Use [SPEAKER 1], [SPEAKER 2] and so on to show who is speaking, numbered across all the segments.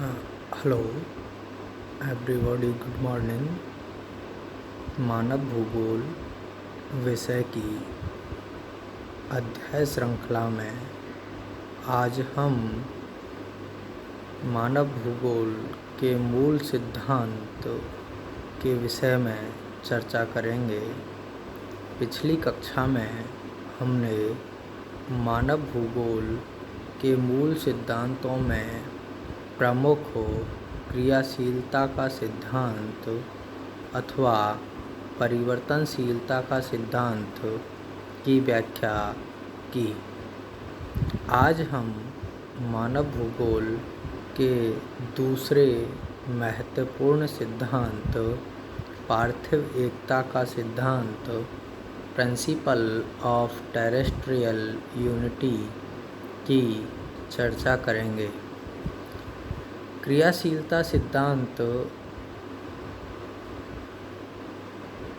[SPEAKER 1] Hello everybody, good morning. मानव भूगोल विषय की अध्याय श्रृंखला में आज हम मानव भूगोल के मूल सिद्धांत के विषय में चर्चा करेंगे। पिछली कक्षा में हमने मानव भूगोल के मूल सिद्धांतों में प्रमुख क्रियाशीलता का सिद्धांत अथवा परिवर्तनशीलता का सिद्धांत की व्याख्या की। आज हम मानव भूगोल के दूसरे महत्वपूर्ण सिद्धांत पार्थिव एकता का सिद्धांत प्रिंसिपल ऑफ टेरेस्ट्रियल यूनिटी की चर्चा करेंगे। क्रियाशीलता सिद्धांत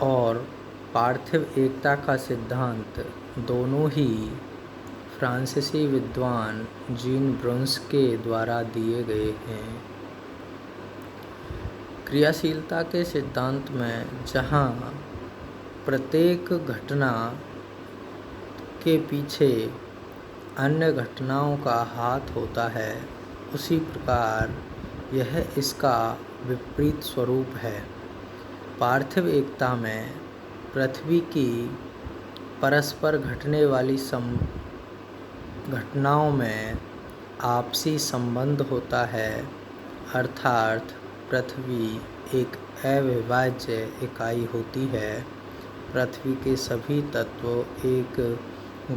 [SPEAKER 1] और पार्थिव एकता का सिद्धांत दोनों ही फ्रांसीसी विद्वान जीन ब्रुन्स के द्वारा दिए गए हैं। क्रियाशीलता के सिद्धांत में जहाँ प्रत्येक घटना के पीछे अन्य घटनाओं का हाथ होता है, उसी प्रकार यह इसका विपरीत स्वरूप है। पार्थिव एकता में पृथ्वी की परस्पर घटने वाली घटनाओं में आपसी संबंध होता है, अर्थात पृथ्वी एक अविभाज्य इकाई होती है। पृथ्वी के सभी तत्व एक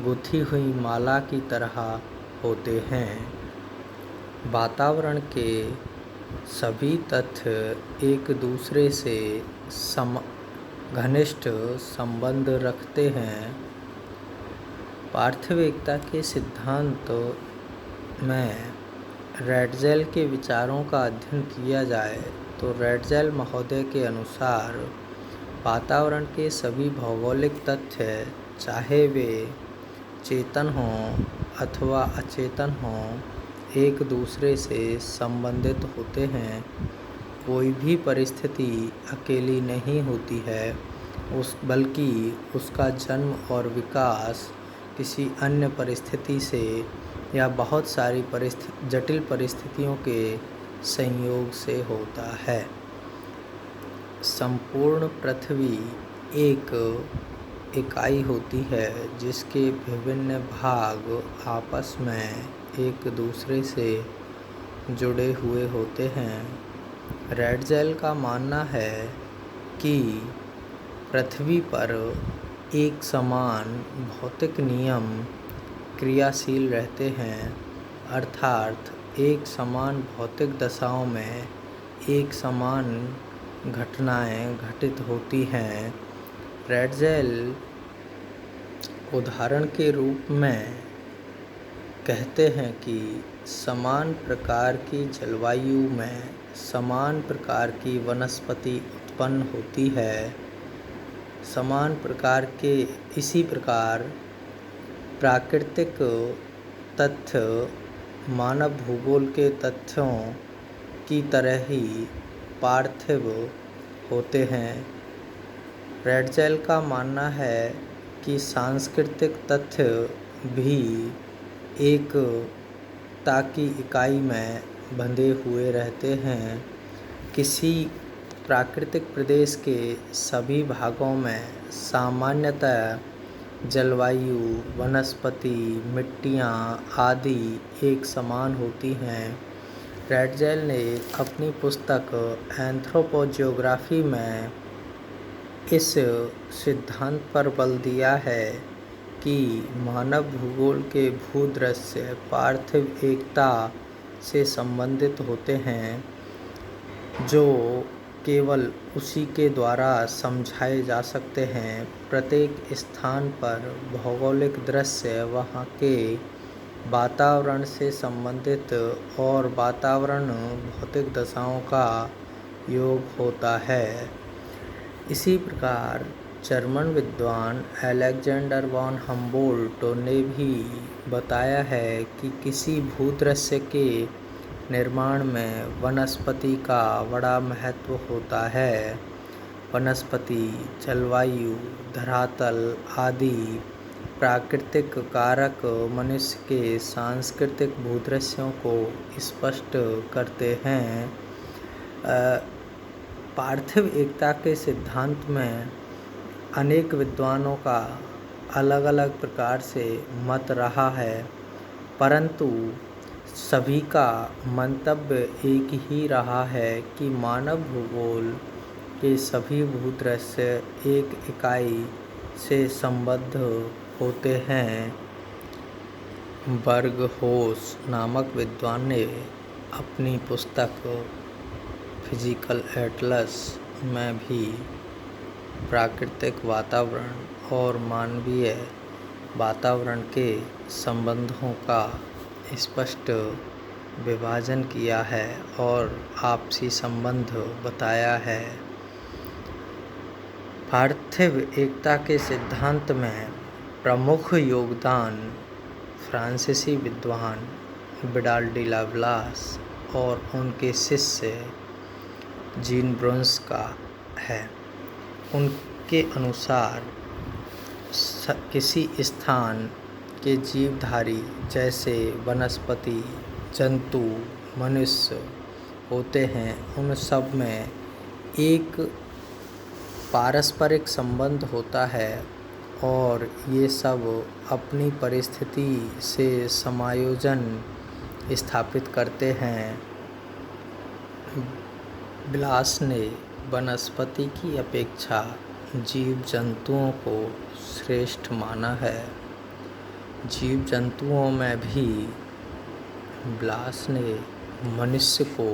[SPEAKER 1] गुथी हुई माला की तरह होते हैं। वातावरण के सभी तथ्य एक दूसरे से घनिष्ठ संबंध रखते हैं। पार्थिव एकता के सिद्धांत में रैटजेल के विचारों का अध्ययन किया जाए तो रैटजेल महोदय के अनुसार वातावरण के सभी भौगोलिक तथ्य, चाहे वे चेतन हों अथवा अचेतन हों, एक दूसरे से संबंधित होते हैं। कोई भी परिस्थिति अकेली नहीं होती है, बल्कि उसका जन्म और विकास किसी अन्य परिस्थिति से या बहुत सारी जटिल परिस्थितियों के संयोग से होता है। संपूर्ण पृथ्वी एक इकाई होती है जिसके विभिन्न भाग आपस में एक दूसरे से जुड़े हुए होते हैं। रैटजेल का मानना है कि पृथ्वी पर एक समान भौतिक नियम क्रियाशील रहते हैं, अर्थात एक समान भौतिक दशाओं में एक समान घटनाएं घटित होती हैं। रैटजेल उदाहरण के रूप में कहते हैं कि समान प्रकार की जलवायु में समान प्रकार की वनस्पति उत्पन्न होती है। समान प्रकार के इसी प्रकार प्राकृतिक तथ्य मानव भूगोल के तथ्यों की तरह ही पार्थिव होते हैं। रैटजेल का मानना है कि सांस्कृतिक तथ्य भी एकता की इकाई में बंधे हुए रहते हैं। किसी प्राकृतिक प्रदेश के सभी भागों में सामान्यतः जलवायु, वनस्पति, मिट्टियाँ आदि एक समान होती हैं। रैटजेल ने अपनी पुस्तक एंथ्रोपोजियोग्राफी में इस सिद्धांत पर बल दिया है कि मानव भूगोल के भूदृश्य पार्थिव एकता से संबंधित होते हैं, जो केवल उसी के द्वारा समझाए जा सकते हैं। प्रत्येक स्थान पर भौगोलिक दृश्य वहाँ के वातावरण से संबंधित और वातावरण भौतिक दशाओं का योग होता है। इसी प्रकार जर्मन विद्वान अलेक्जेंडर वॉन हम्बोल्ट ने भी बताया है कि किसी भूदृश्य के निर्माण में वनस्पति का बड़ा महत्व होता है। वनस्पति, जलवायु, धरातल आदि प्राकृतिक कारक मनुष्य के सांस्कृतिक भूदृश्यों को स्पष्ट करते हैं। पार्थिव एकता के सिद्धांत में अनेक विद्वानों का अलग अलग प्रकार से मत रहा है, परंतु सभी का मंतव्य एक ही रहा है कि मानव भूगोल के सभी भूदृश्य एक इकाई से संबद्ध होते हैं। बर्गहोस नामक विद्वान ने अपनी पुस्तक फिजिकल एटलस में भी प्राकृतिक वातावरण और मानवीय वातावरण के संबंधों का स्पष्ट विभाजन किया है और आपसी संबंध बताया है। पार्थिव एकता के सिद्धांत में प्रमुख योगदान फ्रांसीसी विद्वान विडाल डी लाप्लास और उनके शिष्य जीन ब्रोंस का है। उनके अनुसार किसी स्थान के जीवधारी जैसे वनस्पति, जंतु, मनुष्य होते हैं, उन सब में एक पारस्परिक संबंध होता है और ये सब अपनी परिस्थिति से समायोजन स्थापित करते हैं। ब्लास ने वनस्पति की अपेक्षा जीव जंतुओं को श्रेष्ठ माना है। जीव जंतुओं में भी ब्लास ने मनुष्य को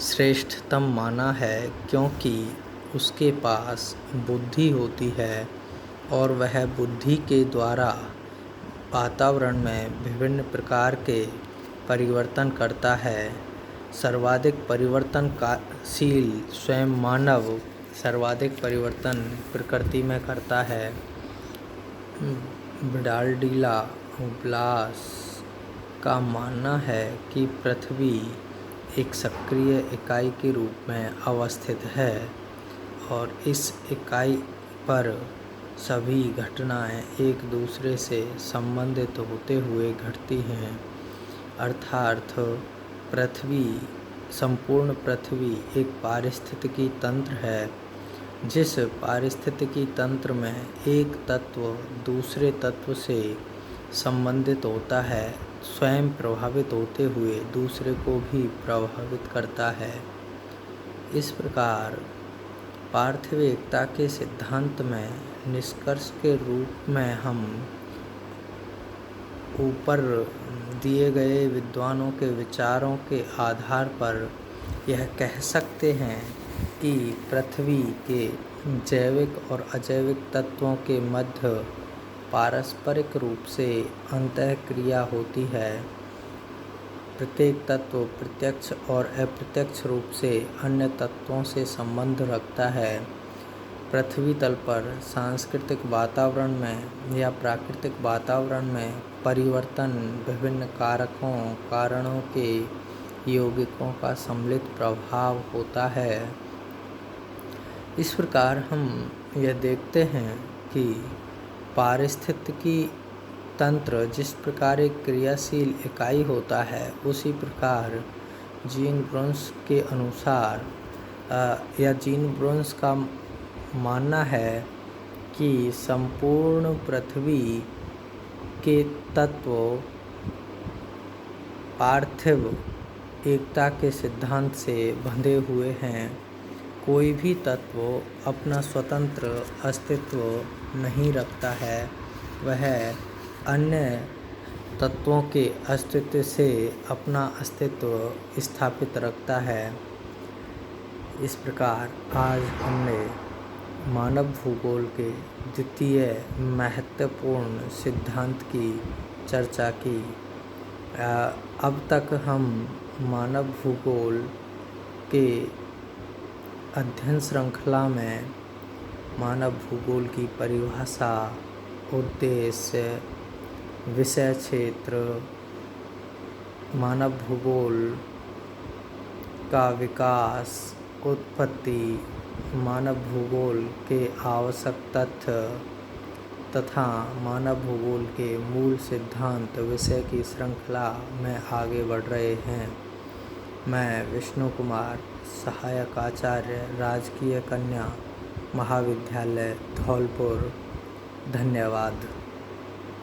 [SPEAKER 1] श्रेष्ठतम माना है, क्योंकि उसके पास बुद्धि होती है और वह बुद्धि के द्वारा वातावरण में विभिन्न प्रकार के परिवर्तन करता है। सर्वाधिक परिवर्तनशील स्वयं मानव सर्वाधिक परिवर्तन प्रकृति में करता है। विडाल डी लाप्लास का मानना है कि पृथ्वी एक सक्रिय इकाई के रूप में अवस्थित है और इस इकाई पर सभी घटनाएं एक दूसरे से संबंधित होते हुए घटती हैं। अर्थात संपूर्ण पृथ्वी एक पारिस्थितिकी तंत्र है। जिस पारिस्थितिकी तंत्र में एक तत्व दूसरे तत्व से संबंधित होता है, स्वयं प्रभावित होते हुए दूसरे को भी प्रभावित करता है। इस प्रकार पार्थिव एकता के सिद्धांत में निष्कर्ष के रूप में हम ऊपर दिए गए विद्वानों के विचारों के आधार पर यह कह सकते हैं कि पृथ्वी के जैविक और अजैविक तत्वों के मध्य पारस्परिक रूप से अंतःक्रिया होती है। प्रत्येक तत्व प्रत्यक्ष और अप्रत्यक्ष रूप से अन्य तत्वों से संबंध रखता है। पृथ्वी तल पर सांस्कृतिक वातावरण में या प्राकृतिक वातावरण में परिवर्तन विभिन्न कारणों के यौगिकों का सम्मिलित प्रभाव होता है। इस प्रकार हम यह देखते हैं कि पारिस्थितिकी तंत्र जिस प्रकार एक क्रियाशील इकाई होता है, उसी प्रकार जीन ब्रोंस के अनुसार या जीन ब्रोंस का मानना है कि संपूर्ण पृथ्वी के तत्व पार्थिव एकता के सिद्धांत से बंधे हुए हैं। कोई भी तत्व अपना स्वतंत्र अस्तित्व नहीं रखता है, वह अन्य तत्वों के अस्तित्व से अपना अस्तित्व स्थापित रखता है। इस प्रकार आज हमने मानव भूगोल के द्वितीय महत्वपूर्ण सिद्धांत की चर्चा की। अब तक हम मानव भूगोल के अध्ययन श्रृंखला में मानव भूगोल की परिभाषा, उद्देश्य, विषय क्षेत्र, मानव भूगोल का विकास, उत्पत्ति, मानव भूगोल के आवश्यक तथ्य तथा मानव भूगोल के मूल सिद्धांत विषय की श्रृंखला में आगे बढ़ रहे हैं। मैं विष्णु कुमार, सहायक आचार्य, राजकीय कन्या महाविद्यालय धौलपुर। धन्यवाद।